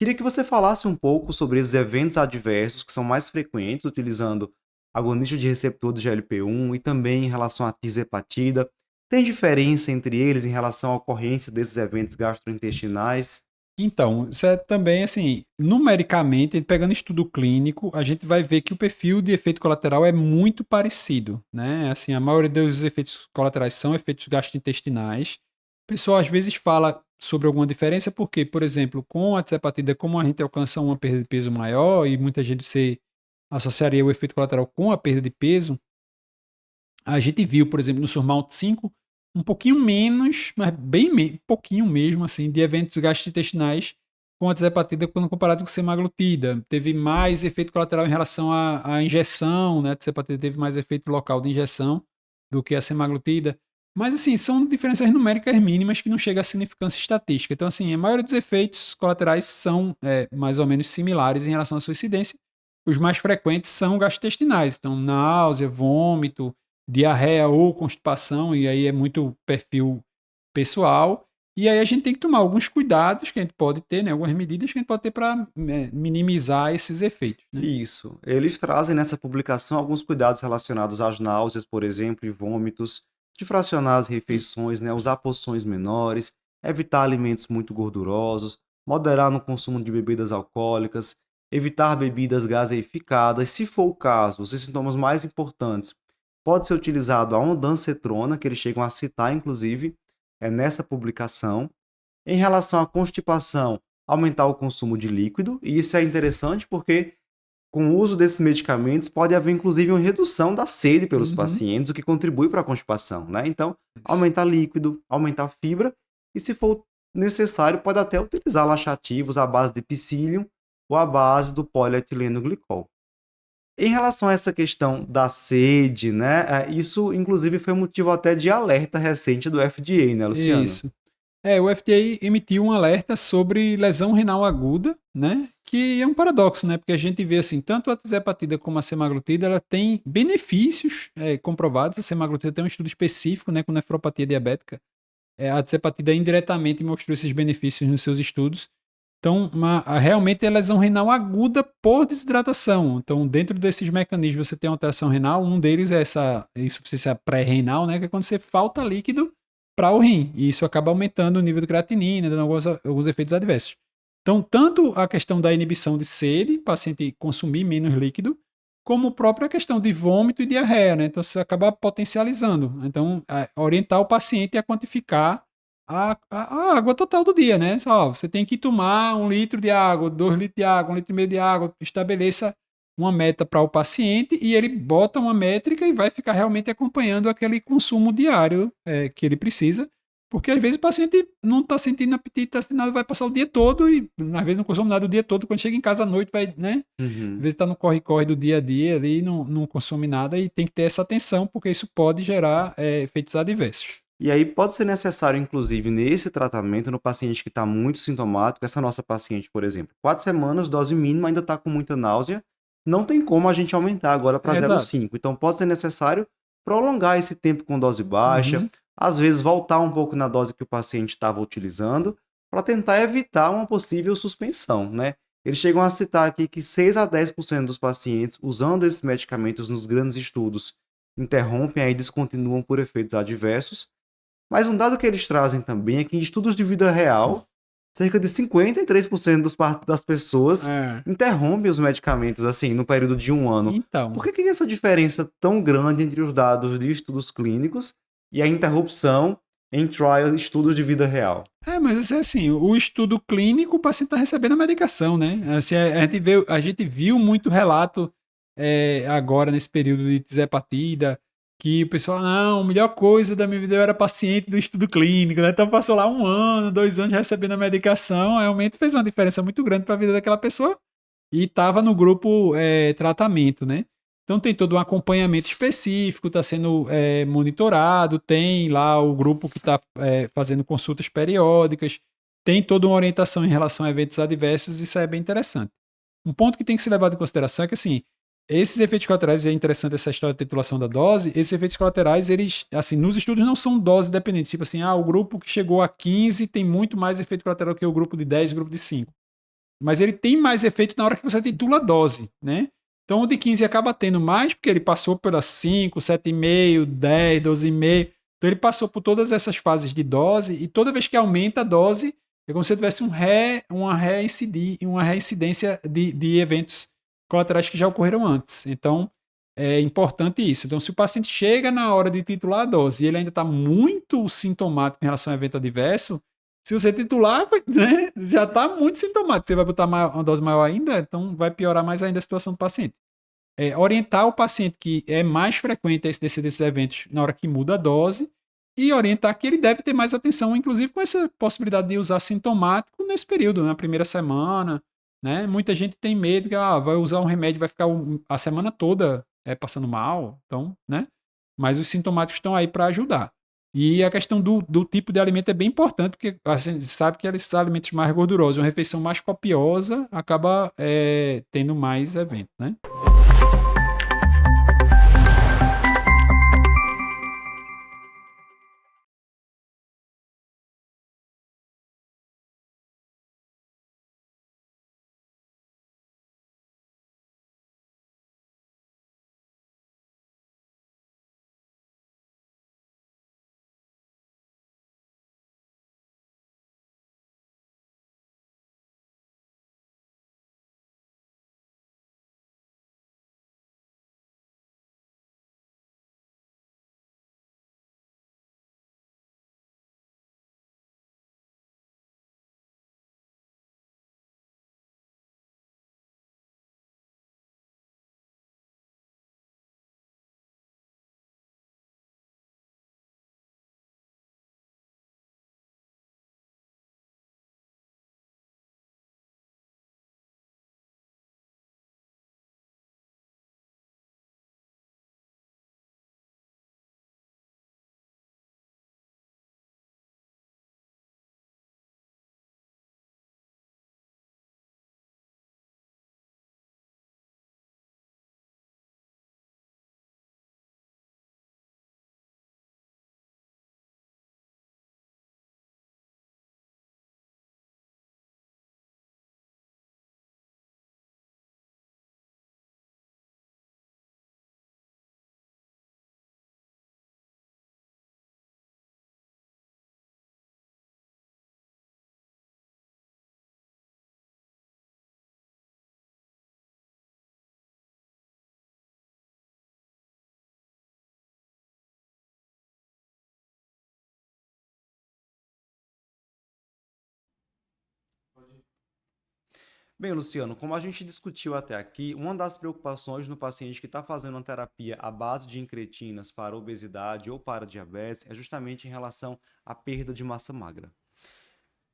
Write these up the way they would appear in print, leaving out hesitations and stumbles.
Queria que você falasse um pouco sobre esses eventos adversos que são mais frequentes utilizando agonista de receptor do GLP-1 e também em relação à tisepatida. Tem diferença entre eles em relação à ocorrência desses eventos gastrointestinais? Então, isso é também assim, numericamente, pegando estudo clínico, a gente vai ver que o perfil de efeito colateral é muito parecido, né? Assim, a maioria dos efeitos colaterais são efeitos gastrointestinais. O pessoal às vezes fala sobre alguma diferença, porque, por exemplo, com a tirzepatida, como a gente alcança uma perda de peso maior e muita gente se associaria o efeito colateral com a perda de peso, a gente viu, por exemplo, no Surmount 5, um pouquinho menos, mas pouquinho mesmo, assim, de eventos gastrointestinais com a tisepatida quando comparado com semaglutida. Teve mais efeito colateral em relação à injeção, né? A tisepatida teve mais efeito local de injeção do que a semaglutida. Mas, assim, são diferenças numéricas mínimas que não chega a significância estatística. Então, assim, a maioria dos efeitos colaterais são mais ou menos similares em relação à sua incidência. Os mais frequentes são gastrointestinais. Então, náusea, vômito, diarreia ou constipação, e aí é muito perfil pessoal. E aí a gente tem que tomar alguns cuidados que a gente pode ter, né? Algumas medidas que a gente pode ter para minimizar esses efeitos, né? Isso. Eles trazem nessa publicação alguns cuidados relacionados às náuseas, por exemplo, e vômitos, de fracionar as refeições, né, usar porções menores, evitar alimentos muito gordurosos, moderar no consumo de bebidas alcoólicas, evitar bebidas gaseificadas. Se for o caso, os sintomas mais importantes, pode ser utilizado a ondansetrona, que eles chegam a citar, inclusive, nessa publicação. Em relação à constipação, aumentar o consumo de líquido, e isso é interessante porque com o uso desses medicamentos, pode haver inclusive uma redução da sede pelos Uhum. pacientes, o que contribui para a constipação, né? Então, Isso. aumentar líquido, aumentar fibra, e se for necessário, pode até utilizar laxativos à base de psyllium ou à base do polietileno glicol. Em relação a essa questão da sede, né? Isso inclusive foi motivo até de alerta recente do FDA, né, Luciano? Isso. O FDA emitiu um alerta sobre lesão renal aguda, né? Que é um paradoxo, né? Porque a gente vê assim, tanto a tisepatida como a semaglutida, ela tem benefícios comprovados. A semaglutida tem um estudo específico, né, com nefropatia diabética. A tisepatida indiretamente mostrou esses benefícios nos seus estudos. Então, realmente é lesão renal aguda por desidratação. Então, dentro desses mecanismos, você tem uma alteração renal. Um deles é essa insuficiência pré-renal, né? Que é quando você falta líquido para o rim. E isso acaba aumentando o nível de creatinina, dando alguns efeitos adversos. Então, tanto a questão da inibição de sede, paciente consumir menos líquido, como a própria questão de vômito e diarreia, né? Então, você acaba potencializando. Então, orientar o paciente a quantificar a água total do dia, né? Só, você tem que tomar 1 litro de água, 2 litros de água, 1,5 litro de água. Estabeleça uma meta para o paciente e ele bota uma métrica e vai ficar realmente acompanhando aquele consumo diário que ele precisa. Porque às vezes o paciente não está sentindo apetite, está sentindo nada, vai passar o dia todo e às vezes não consome nada o dia todo. Quando chega em casa à noite, vai, né? Às Uhum. vezes está no corre-corre do dia a dia ali, e não consome nada e tem que ter essa atenção, porque isso pode gerar efeitos adversos. E aí pode ser necessário, inclusive, nesse tratamento, no paciente que está muito sintomático, essa nossa paciente, por exemplo, 4 semanas, dose mínima, ainda está com muita náusea, não tem como a gente aumentar agora para Exato. 0,5. Então pode ser necessário prolongar esse tempo com dose baixa, Uhum. às vezes voltar um pouco na dose que o paciente estava utilizando, para tentar evitar uma possível suspensão, né? Eles chegam a citar aqui que 6 a 10% dos pacientes usando esses medicamentos nos grandes estudos interrompem e descontinuam por efeitos adversos, mas um dado que eles trazem também é que em estudos de vida real, cerca de 53% das pessoas É. interrompem os medicamentos assim no período de um ano. Por Então, que essa diferença tão grande entre os dados de estudos clínicos e a interrupção em trials, estudos de vida real? mas isso é assim, o estudo clínico, o paciente está recebendo a medicação, né? Assim, a gente viu muito relato agora nesse período de tisepatida, que o pessoal, não, a melhor coisa da minha vida eu era paciente do estudo clínico, né? Então passou lá 1 ano, 2 anos recebendo a medicação, realmente fez uma diferença muito grande para a vida daquela pessoa e estava no grupo tratamento, né? Então tem todo um acompanhamento específico, está sendo monitorado, tem lá o grupo que está fazendo consultas periódicas, tem toda uma orientação em relação a eventos adversos, isso é bem interessante. Um ponto que tem que ser levado em consideração é que, assim, esses efeitos colaterais, e é interessante essa história da titulação da dose, esses efeitos colaterais, eles, assim, nos estudos não são dose dependentes, tipo assim, o grupo que chegou a 15 tem muito mais efeito colateral que o grupo de 10 e o grupo de 5. mas ele tem mais efeito na hora que você titula a dose, né? Então o de 15 acaba tendo mais, porque ele passou pelas 5, 7,5, 10, 12,5. Então ele passou por todas essas fases de dose, e toda vez que aumenta a dose, é como se tivesse uma reincidência de eventos colaterais que já ocorreram antes. Então é importante isso. Então, se o paciente chega na hora de titular a dose e ele ainda está muito sintomático em relação ao evento adverso, se você titular, né, já está muito sintomático, você vai botar uma dose maior ainda, então vai piorar mais ainda a situação do paciente. Orientar o paciente que é mais frequente desses eventos na hora que muda a dose e orientar que ele deve ter mais atenção, inclusive com essa possibilidade de usar sintomático nesse período, na primeira semana, né? Muita gente tem medo que vai usar um remédio, vai ficar a semana toda passando mal, então, né? Mas os sintomáticos estão aí para ajudar. E a questão do tipo de alimento é bem importante, porque a gente sabe que esses alimentos mais gordurosos, uma refeição mais copiosa, acaba tendo mais evento, né? Bem, Luciano, como a gente discutiu até aqui, uma das preocupações no paciente que está fazendo uma terapia à base de incretinas para obesidade ou para diabetes é justamente em relação à perda de massa magra.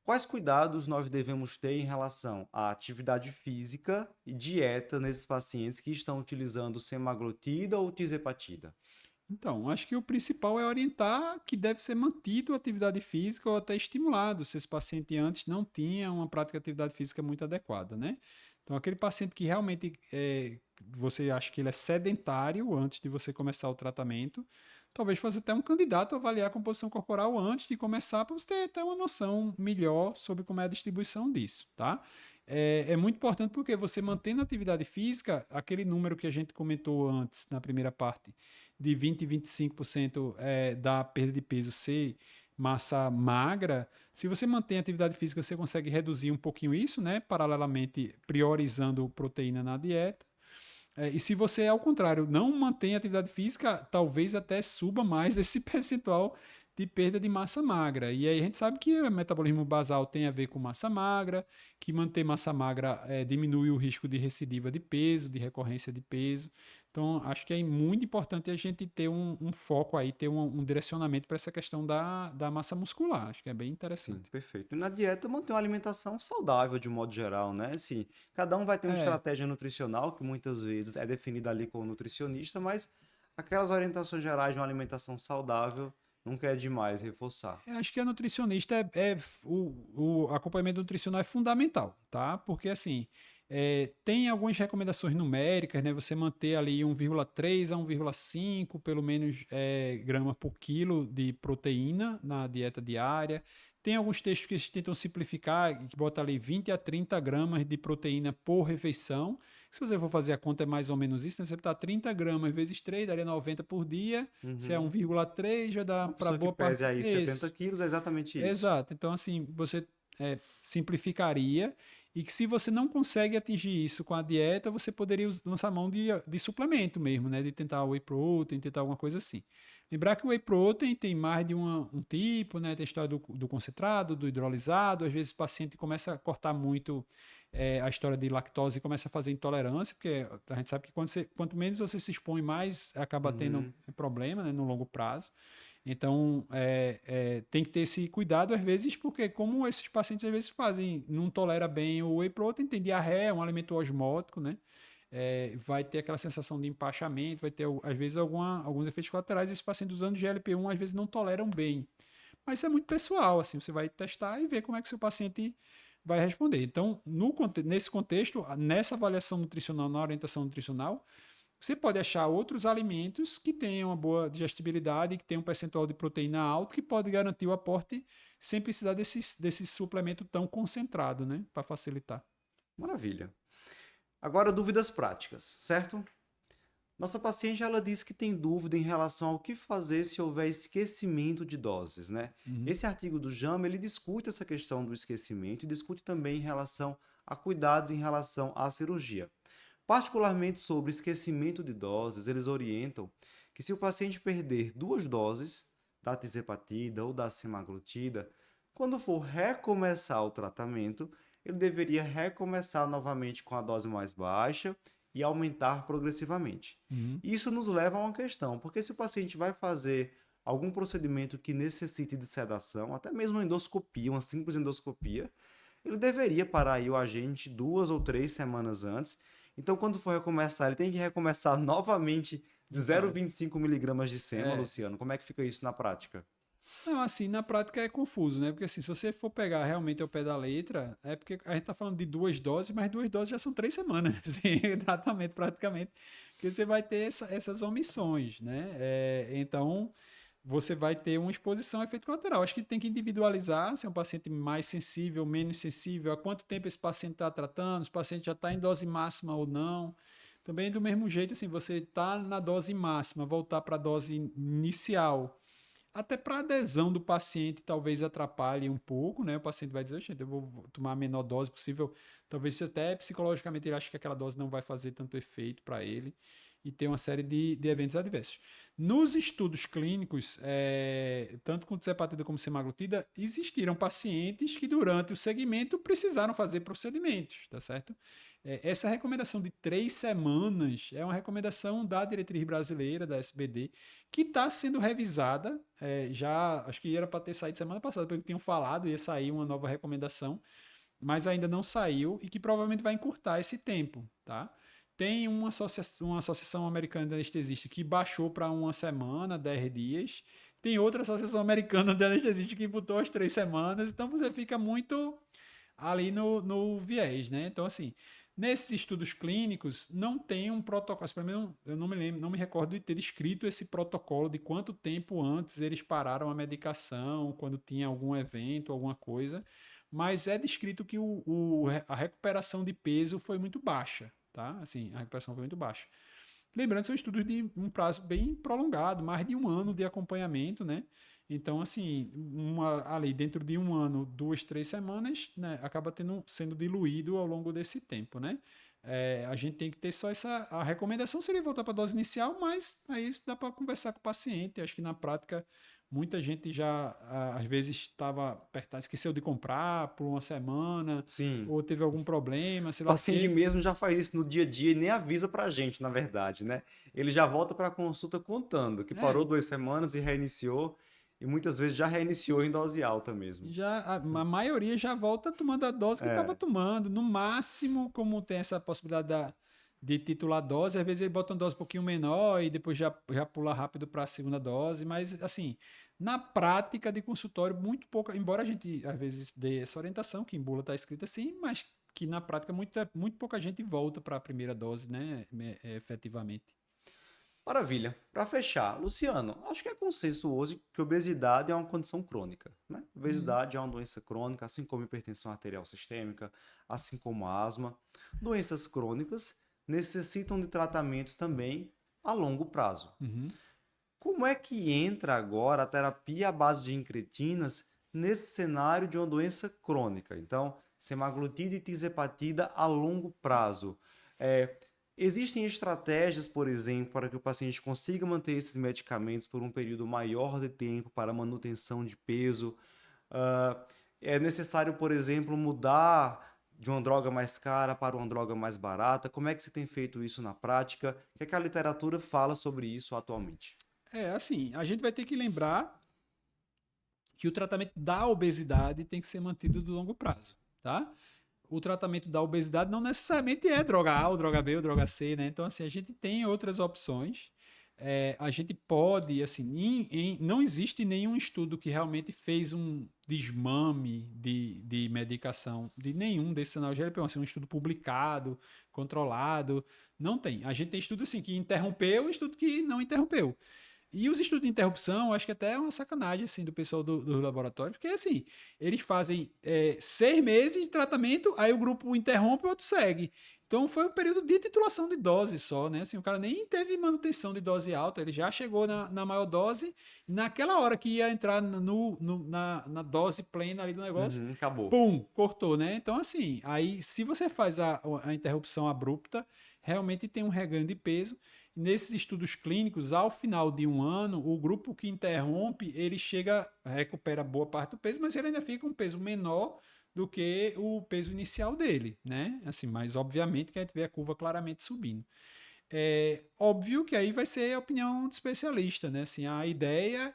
Quais cuidados nós devemos ter em relação à atividade física e dieta nesses pacientes que estão utilizando semaglutida ou tirzepatida? Então, acho que o principal é orientar que deve ser mantido a atividade física ou até estimulado, se esse paciente antes não tinha uma prática de atividade física muito adequada, né? Então, aquele paciente que realmente você acha que ele é sedentário antes de você começar o tratamento, talvez fosse até um candidato a avaliar a composição corporal antes de começar, para você ter até uma noção melhor sobre como é a distribuição disso, tá? É muito importante porque você mantendo a atividade física, aquele número que a gente comentou antes na primeira parte, de 20 e 25% da perda de peso ser massa magra, se você mantém a atividade física, você consegue reduzir um pouquinho isso, né? Paralelamente priorizando proteína na dieta. E se você, ao contrário, não mantém atividade física, talvez até suba mais esse percentual de perda de massa magra. E aí a gente sabe que o metabolismo basal tem a ver com massa magra, que manter massa magra diminui o risco de recidiva de peso, de recorrência de peso. Então, acho que é muito importante a gente ter um foco aí, ter um direcionamento para essa questão da massa muscular. Acho que é bem Sim, interessante. perfeito. E na dieta manter uma alimentação saudável de modo geral, né? Assim, cada um vai ter uma É, estratégia nutricional que muitas vezes é definida ali com o nutricionista, mas aquelas orientações gerais de uma alimentação saudável nunca é demais reforçar. eu acho que a nutricionista o acompanhamento nutricional é fundamental, tá? Porque assim, tem algumas recomendações numéricas, né? Você manter ali 1,3 a 1,5, pelo menos, grama por quilo de proteína na dieta diária. Tem alguns textos que eles tentam simplificar, que bota ali 20 a 30 gramas de proteína por refeição. Se você for fazer a conta, é mais ou menos isso, né? Você botar 30 gramas vezes 3, daria 90 por dia. Se é Uhum. 1,3, já dá Uma para pessoa que boa pese parte. aí 70 Isso. quilos é exatamente isso. Exato. Então, assim, você simplificaria e que se você não consegue atingir isso com a dieta, você poderia lançar mão de suplemento mesmo, né? De tentar whey protein, tentar alguma coisa assim. Lembrar que o whey protein tem mais de um tipo, né? Tem a história do concentrado, do hidrolisado. Às vezes o paciente começa a cortar muito a história de lactose e começa a fazer intolerância, porque a gente sabe que quanto menos você se expõe, mais acaba tendo Uhum. problema, né? No longo prazo. Então, tem que ter esse cuidado às vezes, porque como esses pacientes às vezes fazem, não tolera bem o whey protein, tem diarreia, é um alimento osmótico, né? Vai ter aquela sensação de empachamento, vai ter às vezes alguns efeitos colaterais. Esses pacientes usando GLP-1 às vezes não toleram bem. Mas isso é muito pessoal, assim, você vai testar e ver como é que o seu paciente vai responder. Então, nesse contexto, nessa avaliação nutricional, na orientação nutricional, você pode achar outros alimentos que tenham uma boa digestibilidade, que tenham um percentual de proteína alto, que pode garantir o aporte sem precisar desse suplemento tão concentrado, né? Para facilitar. Maravilha. Agora, dúvidas práticas, certo? Nossa paciente, ela diz que tem dúvida em relação ao que fazer se houver esquecimento de doses, né? Uhum. Esse artigo do JAMA, ele discute essa questão do esquecimento e discute também em relação a cuidados em relação à cirurgia. Particularmente sobre esquecimento de doses, eles orientam que se o paciente perder 2 doses da tizepatida ou da semaglutida, quando for recomeçar o tratamento, ele deveria recomeçar novamente com a dose mais baixa e aumentar progressivamente. Uhum. Isso nos leva a uma questão, porque se o paciente vai fazer algum procedimento que necessite de sedação, até mesmo uma endoscopia, uma simples endoscopia, ele deveria parar aí o agente 2 ou 3 semanas antes. Então, quando for recomeçar, ele tem que recomeçar novamente de Então, 0,25 miligramas de sema, é. Luciano. Como é que fica isso na prática? Não, assim, na prática é confuso, né? Porque assim, se você for pegar realmente ao pé da letra, é porque a gente tá falando de 2 doses, mas 2 doses já são 3 semanas, assim, tratamento praticamente, que você vai ter essas omissões, né? Então, você vai ter uma exposição a efeito colateral. Acho que tem que individualizar se é um paciente mais sensível, menos sensível, há quanto tempo esse paciente está tratando, se o paciente já está em dose máxima ou não. Também do mesmo jeito, assim, você está na dose máxima, voltar para a dose inicial até para adesão do paciente, talvez atrapalhe um pouco, né? O paciente vai dizer, gente, eu vou tomar a menor dose possível. Talvez até psicologicamente ele ache que aquela dose não vai fazer tanto efeito para ele e ter uma série de eventos adversos. Nos estudos clínicos, tanto com tirzepatida como semaglutida, existiram pacientes que durante o segmento precisaram fazer procedimentos, tá certo? Essa recomendação de 3 semanas é uma recomendação da diretriz brasileira, da SBD, que está sendo revisada. Já acho que era para ter saído semana passada, porque tinham falado, ia sair uma nova recomendação, mas ainda não saiu e que provavelmente vai encurtar esse tempo, tá? Tem uma associação americana de anestesista que baixou para 1 semana, 10 dias. Tem outra associação americana de anestesista que botou as 3 semanas. Então você fica muito ali no viés, né? Então, assim, nesses estudos clínicos, não tem um protocolo. Pelo menos eu não me lembro, não me recordo de ter escrito esse protocolo de quanto tempo antes eles pararam a medicação, quando tinha algum evento, alguma coisa. Mas é descrito que a recuperação de peso foi muito baixa, tá? Assim, a recuperação foi muito baixa. Lembrando, são estudos de um prazo bem prolongado, mais de 1 ano de acompanhamento, né? Então, assim, ali dentro de 1 ano, 2, 3 semanas, né, acaba sendo diluído ao longo desse tempo, né? A gente tem que ter só a recomendação seria voltar para a dose inicial, mas aí isso dá para conversar com o paciente. Acho que na prática muita gente já às vezes estava apertado, esqueceu de comprar por 1 semana, Sim. ou teve algum problema, sei O lá o paciente quê. mesmo já faz isso no dia a dia e nem avisa pra gente, na verdade, né? Ele já volta para a consulta contando que parou É, 2 semanas e reiniciou, e muitas vezes já reiniciou em dose alta mesmo. já a maioria já volta tomando a dose que estava É, tomando. No máximo, como tem essa possibilidade de titular dose, às vezes ele bota uma dose um pouquinho menor e depois já pula rápido para a segunda dose. Mas, assim, na prática de consultório, muito pouco, embora a gente às vezes dê essa orientação, que em bula está escrita assim, mas que na prática muito pouca gente volta para a primeira dose, né, efetivamente. Maravilha. Para fechar, Luciano, acho que é consenso hoje que obesidade é uma condição crônica, né? Uhum. Obesidade é uma doença crônica, assim como hipertensão arterial sistêmica, assim como a asma. Doenças crônicas necessitam de tratamentos também a longo prazo. Uhum. Como é que entra agora a terapia à base de incretinas nesse cenário de uma doença crônica? Então, semaglutida e tirzepatida a longo prazo. É, existem estratégias, por exemplo, para que o paciente consiga manter esses medicamentos por um período maior de tempo para manutenção de peso? Ah, é necessário, por exemplo, mudar de uma droga mais cara para uma droga mais barata? Como é que você tem feito isso na prática? O que é que a literatura fala sobre isso atualmente? Assim, a gente vai ter que lembrar que o tratamento da obesidade tem que ser mantido do longo prazo, tá? O tratamento da obesidade não necessariamente é droga A, ou droga B, ou droga C, né? Então, assim, a gente tem outras opções. A gente pode, assim, não existe nenhum estudo que realmente fez um desmame de medicação de nenhum desses analgésicos, assim, um estudo publicado, controlado, não tem. A gente tem estudo, assim, que interrompeu e estudo que não interrompeu. E os estudos de interrupção, acho que até é uma sacanagem assim, do pessoal do laboratório, porque assim, eles fazem 6 meses de tratamento, aí o grupo interrompe e o outro segue. Então foi um período de titulação de dose só, né? Assim, o cara nem teve manutenção de dose alta, ele já chegou na maior dose, naquela hora que ia entrar na dose plena ali do negócio, Uhum, acabou. pum, cortou, né? Então, assim, aí se você faz a interrupção abrupta, realmente tem um reganho de peso. Nesses estudos clínicos, ao final de um ano, o grupo que interrompe, ele chega, recupera boa parte do peso, mas ele ainda fica um peso menor do que o peso inicial dele, né? Assim, mas obviamente que a gente vê a curva claramente subindo. É óbvio que aí vai ser a opinião de especialista, né? Assim, a ideia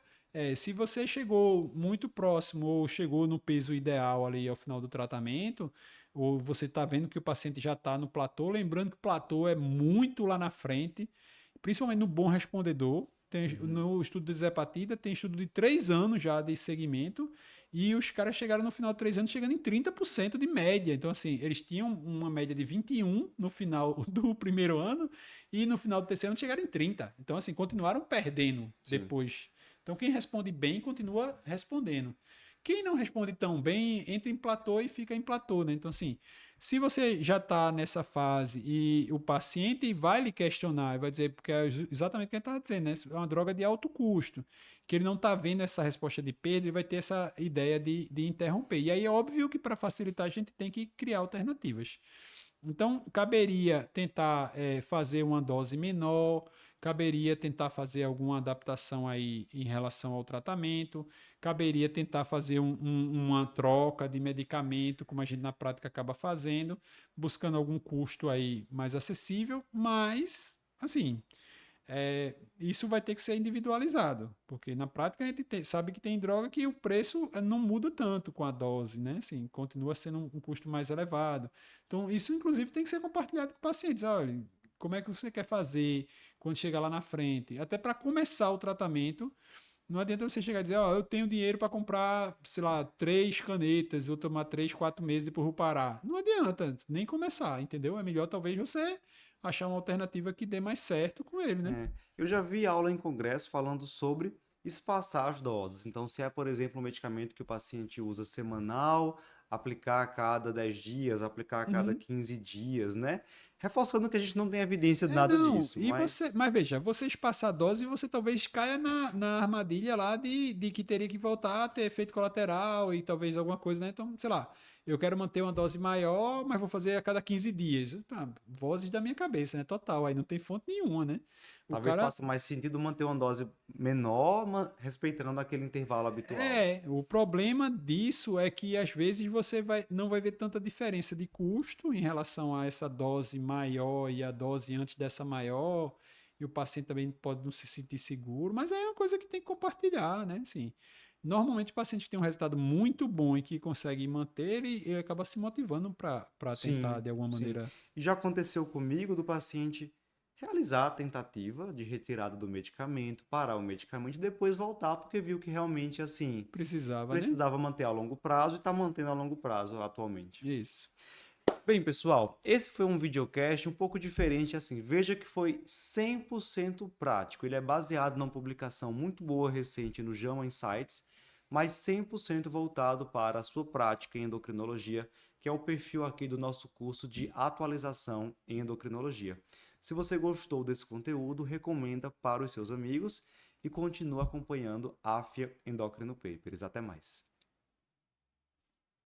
se você chegou muito próximo ou chegou no peso ideal ali ao final do tratamento, ou você está vendo que o paciente já está no platô, lembrando que o platô é muito lá na frente, principalmente no bom respondedor. Uhum. No estudo de hepatite, tem estudo de 3 anos já de segmento, e os caras chegaram no final de 3 anos chegando em 30% de média. Então, assim, eles tinham uma média de 21 no final do primeiro ano, e no final do terceiro ano chegaram em 30. Então, assim, continuaram perdendo Sim. depois. Então, quem responde bem continua respondendo. Quem não responde tão bem entra em platô e fica em platô, né? Então, assim, se você já está nessa fase e o paciente vai lhe questionar, vai dizer, porque é exatamente o que ele está dizendo, né? É uma droga de alto custo, que ele não está vendo essa resposta de perda, ele vai ter essa ideia de interromper. E aí é óbvio que para facilitar a gente tem que criar alternativas. Então, caberia tentar fazer uma dose menor, caberia tentar fazer alguma adaptação aí em relação ao tratamento, caberia tentar fazer uma troca de medicamento, como a gente na prática acaba fazendo, buscando algum custo aí mais acessível, mas, assim, isso vai ter que ser individualizado, porque na prática a gente sabe que tem droga que o preço não muda tanto com a dose, né? Assim, continua sendo um custo mais elevado. Então, isso inclusive tem que ser compartilhado com pacientes. Olha, como é que você quer fazer quando chegar lá na frente? Até para começar o tratamento, não adianta você chegar e dizer, ó, eu tenho dinheiro para comprar, sei lá, 3 canetas, ou tomar 3, 4 meses depois vou parar. Não adianta nem começar, entendeu? É melhor talvez você achar uma alternativa que dê mais certo com ele, né? É, eu já vi aula em congresso falando sobre espaçar as doses. Então, se é, por exemplo, um medicamento que o paciente usa semanal, aplicar a cada 10 dias, aplicar a cada Uhum. 15 dias, né? Reforçando que a gente não tem evidência de É, nada não. disso, E você, mas mas veja, você espaçar a dose, você talvez caia na armadilha lá de que teria que voltar a ter efeito colateral e talvez alguma coisa, né? Então, sei lá, eu quero manter uma dose maior, mas vou fazer a cada 15 dias. Vozes da minha cabeça, né? Total, aí não tem fonte nenhuma, né? O talvez cara faça mais sentido manter uma dose menor, respeitando aquele intervalo habitual. o problema disso é que às vezes você não vai ver tanta diferença de custo em relação a essa dose maior e a dose antes dessa maior, e o paciente também pode não se sentir seguro, mas é uma coisa que tem que compartilhar, né? Assim, normalmente o paciente que tem um resultado muito bom e que consegue manter, ele acaba se motivando para tentar Sim, de alguma sim. maneira. E já aconteceu comigo do paciente realizar a tentativa de retirada do medicamento, parar o medicamento e depois voltar, porque viu que realmente, assim, Precisava, né? precisava manter a longo prazo e está mantendo a longo prazo atualmente. Isso. Bem, pessoal, esse foi um videocast um pouco diferente, assim, veja que foi 100% prático. Ele é baseado numa publicação muito boa recente no JAMA Insights, mas 100% voltado para a sua prática em endocrinologia, que é o perfil aqui do nosso curso de atualização em endocrinologia. Se você gostou desse conteúdo, recomenda para os seus amigos e continua acompanhando AFIA Endocrino Papers. Até mais.